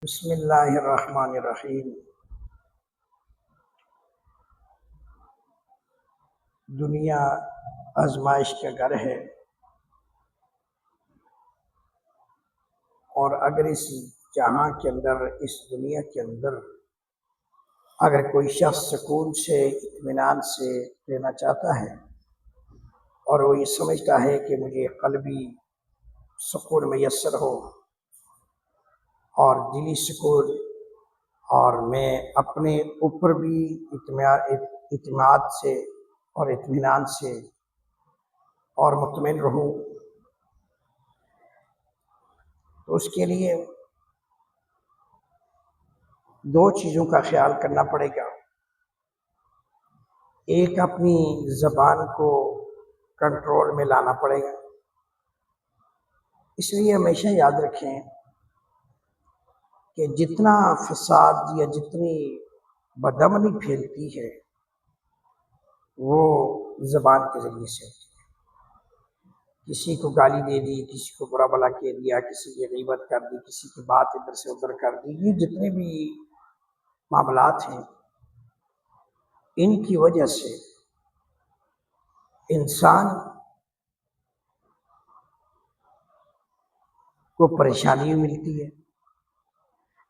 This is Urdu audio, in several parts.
بسم اللہ الرحمن الرحیم۔ دنیا آزمائش کا گھر ہے، اور اگر اس جہاں کے اندر، اس دنیا کے اندر اگر کوئی شخص سکون سے، اطمینان سے رہنا چاہتا ہے اور وہ یہ سمجھتا ہے کہ مجھے قلبی سکون میسر ہو اور دلی سکون، اور میں اپنے اوپر بھی اعتماد سے اور اطمینان سے اور مطمئن رہوں، تو اس کے لیے دو چیزوں کا خیال کرنا پڑے گا۔ ایک، اپنی زبان کو کنٹرول میں لانا پڑے گا۔ اس لیے ہمیشہ یاد رکھیں کہ جتنا فساد یا جتنی بدامنی پھیلتی ہے وہ زبان کے ذریعے سے ہوتی ہے۔ کسی کو گالی دے دی، کسی کو برا بھلا کہہ دیا، کسی کی غیبت کر دی، کسی کی بات ادھر سے ادھر کر دی، یہ جتنے بھی معاملات ہیں ان کی وجہ سے انسان کو پریشانی ملتی ہے،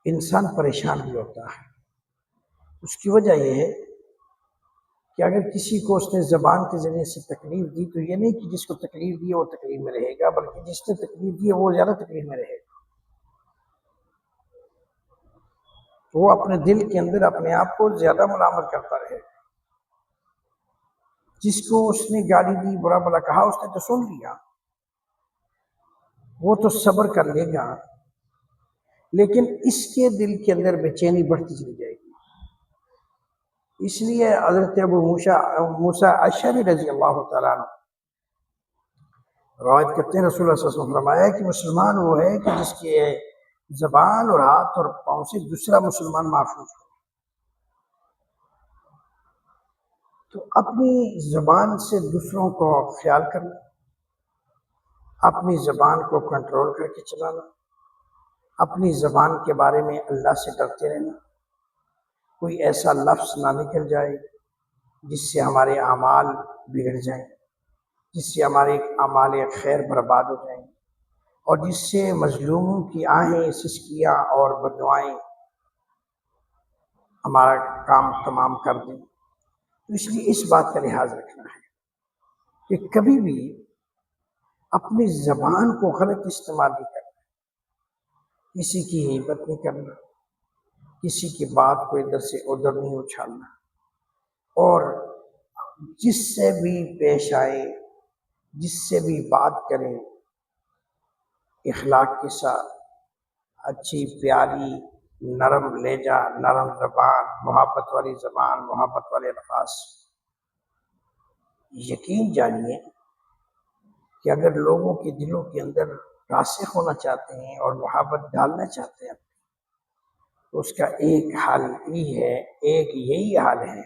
انسان پریشان بھی ہوتا ہے۔ اس کی وجہ یہ ہے کہ اگر کسی کو اس نے زبان کے ذریعے سے تکلیف دی تو یہ نہیں کہ جس کو تکلیف دی وہ تکلیف میں رہے گا، بلکہ جس نے تکلیف دی وہ زیادہ تکلیف میں رہے گا۔ وہ اپنے دل کے اندر اپنے آپ کو زیادہ ملامت کرتا رہے گا۔ جس کو اس نے گالی دی، برا بھلا کہا، اس نے تو سن لیا، وہ تو صبر کر لے گا، لیکن اس کے دل کے اندر بے چینی بڑھتی چلی جائے گی۔ اس لیے حضرت ابو موسیٰ اشعری رضی اللہ تعالیٰ عنہ روایت کرتے ہیں، رسول اللہ صلی اللہ علیہ وسلم نے فرمایا کہ مسلمان وہ ہے کہ جس کی زبان اور ہاتھ اور پاؤں سے دوسرا مسلمان محفوظ ہو۔ تو اپنی زبان سے دوسروں کو خیال کرنا، اپنی زبان کو کنٹرول کر کے چلانا، اپنی زبان کے بارے میں اللہ سے ڈرتے رہنا، کوئی ایسا لفظ نہ نکل جائے جس سے ہمارے اعمال بگڑ جائیں، جس سے ہمارے اعمال خیر برباد ہو جائیں، اور جس سے مظلوموں کی آہیں، سسکیاں اور بددعائیں ہمارا کام تمام کر دیں۔ تو اس لیے اس بات کا لحاظ رکھنا ہے کہ کبھی بھی اپنی زبان کو غلط استعمال نہیں کرنا، کسی کی غیبت نہیں کرنا، کسی کی بات کو ادھر سے ادھر نہیں اچھالنا، اور جس سے بھی پیش آئے، جس سے بھی بات کریں، اخلاق کے ساتھ، اچھی پیاری نرم لہجہ، نرم زبان، محبت والی زبان، محبت والے الفاظ۔ یقین جانیے کہ اگر لوگوں کے دلوں کے اندر راسخ ہونا چاہتے ہیں اور محبت ڈالنا چاہتے ہیں تو اس کا ایک حل ہی ہے، ایک یہی حل ہے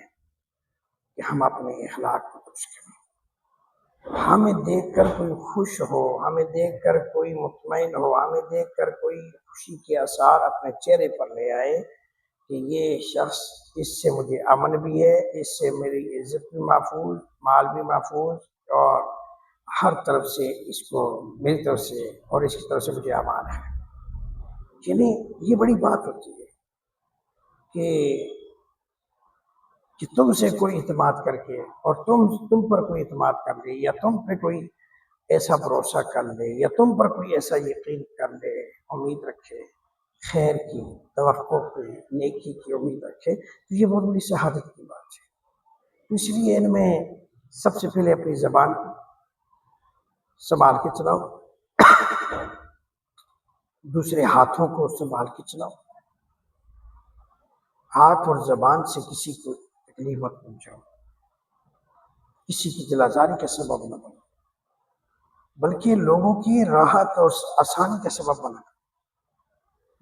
کہ ہم اپنے اخلاق کو درست کریں۔ ہمیں دیکھ کر کوئی خوش ہو، ہمیں دیکھ کر کوئی مطمئن ہو، ہمیں دیکھ کر کوئی خوشی کے آثار اپنے چہرے پر لے آئے کہ یہ شخص، اس سے مجھے امن بھی ہے، اس سے میری عزت بھی محفوظ، مال بھی محفوظ، اور ہر طرف سے اس کو میری طرف سے اور اس کی طرف سے مجھے امان ہے۔ یعنی یہ بڑی بات ہوتی ہے کہ تم سے کوئی اعتماد کر کے، اور تم پر کوئی اعتماد کر لے، یا تم پہ کوئی ایسا بھروسہ کر لے، یا تم پر کوئی ایسا یقین کر لے، امید رکھے، خیر کی توقع کی، نیکی کی امید رکھے، تو یہ بہت بڑی شہادت کی بات ہے۔ اس لیے ان میں سب سے پہلے اپنی زبان کو سنبھال کے چلاؤ، دوسرے ہاتھوں کو سنبھال کے چلاؤ، ہاتھ اور زبان سے کسی کو تکلیف مت پہنچاؤ، کسی کی دلازاری کا سبب نہ بنو، بلکہ لوگوں کی راحت اور آسانی کا سبب بنا،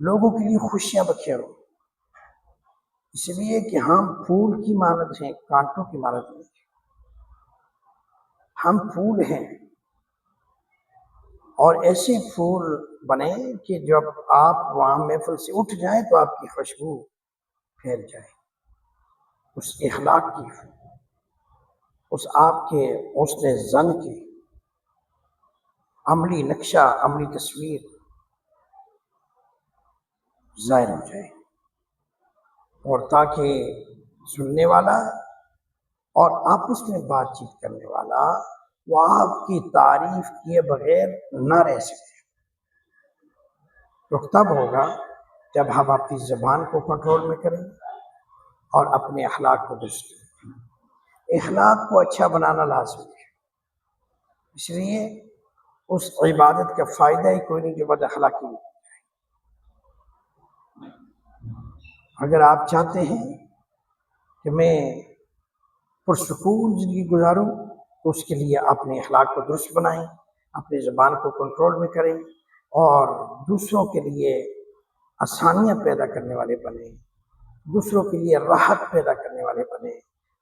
لوگوں کے لیے خوشیاں بکھیرو۔ اس لیے کہ ہم پھول کی مانند ہیں، کانٹوں کی مانند نہیں ہیں۔ ہم پھول ہیں اور ایسے پھول بنیں کہ جب آپ وہاں محفل سے اٹھ جائیں تو آپ کی خوشبو پھیل جائے، اس اخلاق کی، اس آپ کے حسن زن کی عملی نقشہ، عملی تصویر ظاہر ہو جائے، اور تاکہ سننے والا اور آپس میں بات چیت کرنے والا وہ آپ کی تعریف کیے بغیر نہ رہ سکے۔ تو تب ہوگا جب ہم اپنی زبان کو کنٹرول میں کریں اور اپنے اخلاق کو درست کریں۔ اخلاق کو اچھا بنانا لازمی ہے، اس لیے اس عبادت کا فائدہ ہی کوئی نہیں جو بد اخلاقی نہیں۔ اگر آپ چاہتے ہیں کہ میں پرسکون زندگی گزاروں تو اس کے لیے اپنے اخلاق کو درست بنائیں، اپنی زبان کو کنٹرول میں کریں، اور دوسروں کے لیے آسانیاں پیدا کرنے والے بنیں، دوسروں کے لیے راحت پیدا کرنے والے بنیں،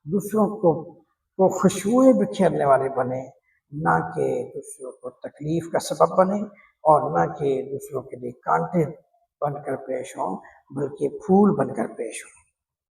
دوسروں کو خوشبوئیں بکھیرنے والے بنیں، نہ کہ دوسروں کو تکلیف کا سبب بنیں، اور نہ کہ دوسروں کے لیے کانٹے بن کر پیش ہوں، بلکہ پھول بن کر پیش ہوں۔